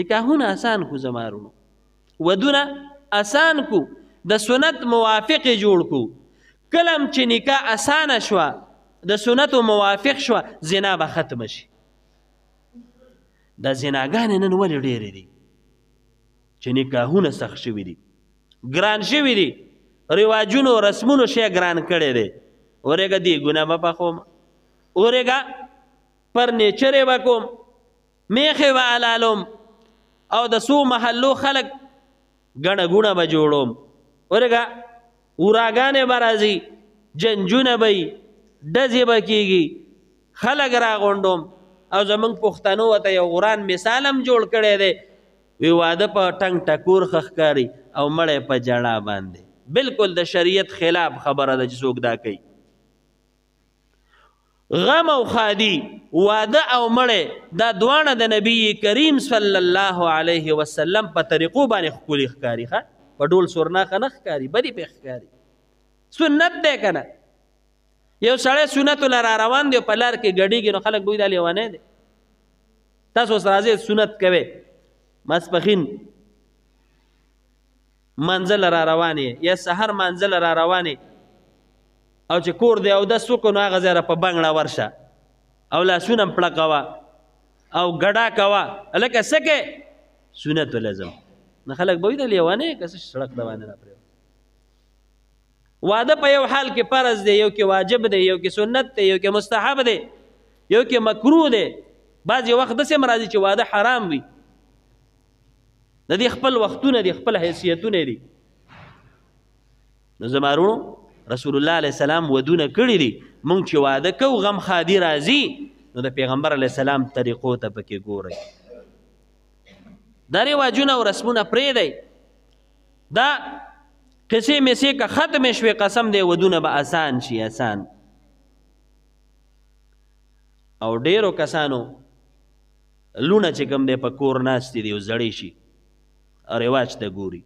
نکاحونه آسان کو زمارونو ودونه آسان کو د سنت موافق جوړ کو کلم چې نکاح آسانه شوه د سنتو موافق شوه زنا به ختمه شي دا زناګانې نن ولې ډېرې دي چې نکاحونه سخت شوي دي ګران شوي دي رواجونو رسمونو شی ګران کړی دی اورېږه دیګونه به پخوم اورېږه فرنیچرې به کوم میخې به حلالوم او د څو محلو خلک ګڼه ګوڼه به جوړوم اورېږه وراګانې به راځي جنجونه به وي ډزې به کېږي خلک راغونډوم او زمونږ پښتنو ورته یو قرآن مثال هم جوړ کړی دی وی واده په ټنګ ټکور ښه ښکاري او مړی په جړا باندې بالکل د شریعت خلاف خبره ده چې څوک دا کوي غم او خادي واده او مړی دا دواړه د نبی کریم صلی الله علیه وسلم په طریقو باندې ښکلي ښکاري ښه په ډول سورناخه نه ښکاري بدې پې ښکاري سنت دی که نه یو سړی سنتو له را روان دی په لار کې ګډېږي نو خلک بوی دا لیونی دی تاسو اوس راځئ سنت کوئ ماسپښین منزل را روانې یا سحر منزل را روانې او چې کور دی اودس وکړو نو هغه ځای را په بنګړه ورشه او لاسونه هم پړه کوه او ګډا کوه هلکه څه کې سنت ولزم نه خلک به وي د لیونی که څه سړک د باندې را پرېوت واده په یو حال کې فرض دی یو کې واجب دی یو کې سنت دی یو کې مستحب دی یو کې مکروه دی بعضې وخت داسې هم راځي چې واده حرام وي د دې خپل وختونه دي خپل حیثیتونه دي نو زما وروڼو رسول الله علیه السلام ودونه کړي دي مونږ چې واده کوو غم خادي راځي نو د پیغمبر علیه السلام طریقو ته پکې ګورئ دا رواجونه او رسمونه پرېږدئ دا کسې مسې که ختمې شوې قسم دی ودونه به آسان شي آسان او ډېرو کسانو لونه چې کوم دی په کور ناستې دي او زړې شي او رواج ته ګوري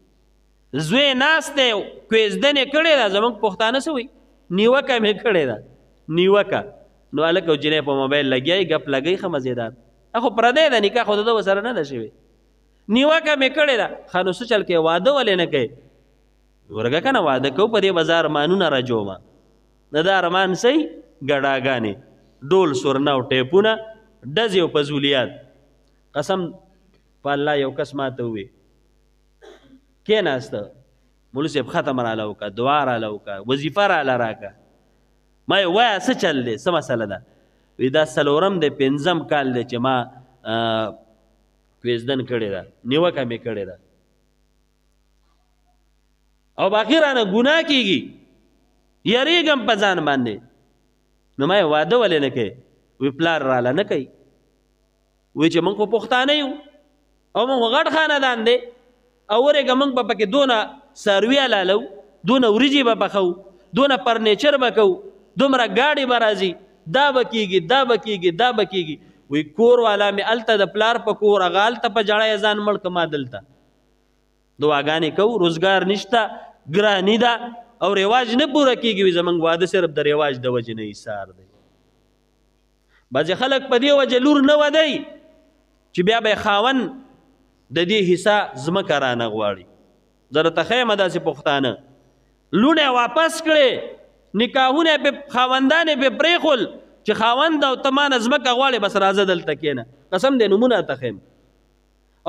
زوی ناست دی کویزدنې کړې ده زموږ پښتانه څه وایي نیوکه مې کړې ده نیوکه نو هلک او جنۍ په موبایل لګیا یي ګپ لګوي ښه مزېدار خو پردی ده نکاح خو د ده ورسره نه ده شوې نیوکه مې کړې ده ښه نو څه چل کوې واده ولې نه کوې ورګه که نه واده کوو په دې به زه ارمانونه رجومه د ده ارمان صحیح ګډاګانې ډول سورنه او ټیپونه ډزې او فضولیات قسم په الله یو کس ماته ووې کېناسته مولوي صاحب ختم راله وکړه دعا راله وکړه وظیفه راله راکړه ما یې وایه څه چل دی څه مسله ده وی دا څلورم دی پنځم کال دی چې ما کویزدن کړې ده نیوکه مې کړې ده او باقي رانه ګناه کېږي یریږم په ځان باندې نو ما یې واده ولې نه کوې وی پلار راله نه کوي وی چې موږ خو پښتانه یو او موږ خو غټ خاندان دی او ورېږه موږ به پکې دونه څاروي حلالو دونه وریجې به پخوو دونه فرنیچر به کوو دومره ګاډې به راځي دا به کېږي دا به کېږي دا به کېږي وی کور والا مې هلته د پلار په کور هغه هلته په جړه یې ځان مړ که ما دلته دعاګانې کوو روزګار نشته ګراني ده او رواج نه پوره کېږي وي زموږ واده صرف د رواج د وجې نه ایثار دی بعضې خلک په دې وجه لور نه ودی چې بیا به یې خاوند د دې حصه ځمکه رانه غواړي زه درته ښیم داسې پښتانه لوڼې واپس کړې نکاحونه یې خاوندان یې پې پرېښول چې خاوند او ته مانه ځمکه غواړې بس راځه دلته کښېنه قسم دی نومونه ته ښیم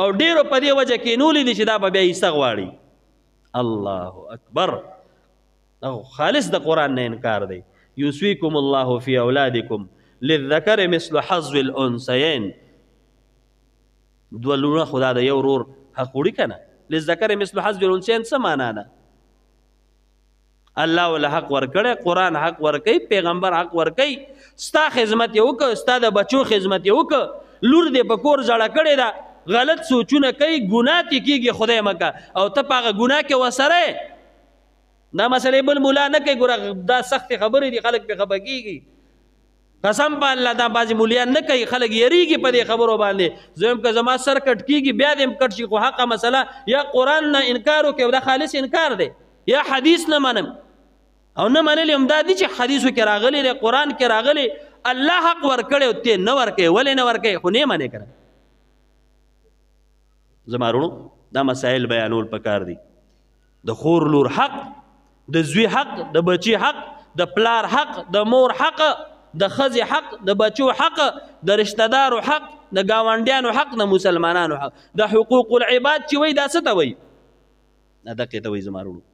او ډېرو په دې وجه کښېنولي دي چې دا به بیا حصه غواړي الله اکبر او خالص د قرآن نه انکار دی یوصیکم الله فی اولادکم للذکر مثل حظ الانثیین دوه لوڼه خو دا د یو ورور حق وړي که نه للذکر مثل حظ الانثیین څه معنا ده الله وله حق ورکړی قرآن حق ورکوي پیغمبر حق ورکوي ستا خدمت یې وکړه ستا د بچو خدمت یې وکړه لور دې په کور زړه کړې ده غلط سوچونه کوي ګناه تې کېږي خدای مکه او ته په هغه ګناه کې ورسره دا مسئلې بل مولا نه کوي ګوره دا سختې خبرې دي خلک پې خفه کېږي قسم په الله دا بعضې مولیان نه کوي خلک یریږي په دې خبرو باندې زه یم که زما سر کټ کېږي بیا دې هم کټ شي خو حقه مسله یا قرآن نه انکار وکړي او دا خالص انکار دی یا حدیث نه منم او نه منلی هم دا دي چې حدیثو کې راغلی دی قرآن کې راغلی الله حق ورکړی او ته نه ورکوې ولې نه ورکوې خو نه یې منې که نه زما وروڼو دا مسایل بیانول پکار دي د خور لور حق د زوی حق د بچي حق د پلار حق د مور حق د ښځې حق د بچو حق د رشتہ دارو حق د ګاونډیانو حق د مسلمانانو حق د حقوق العباد چې وایي دا څه ته وایي دقې ته وایي زما وروڼو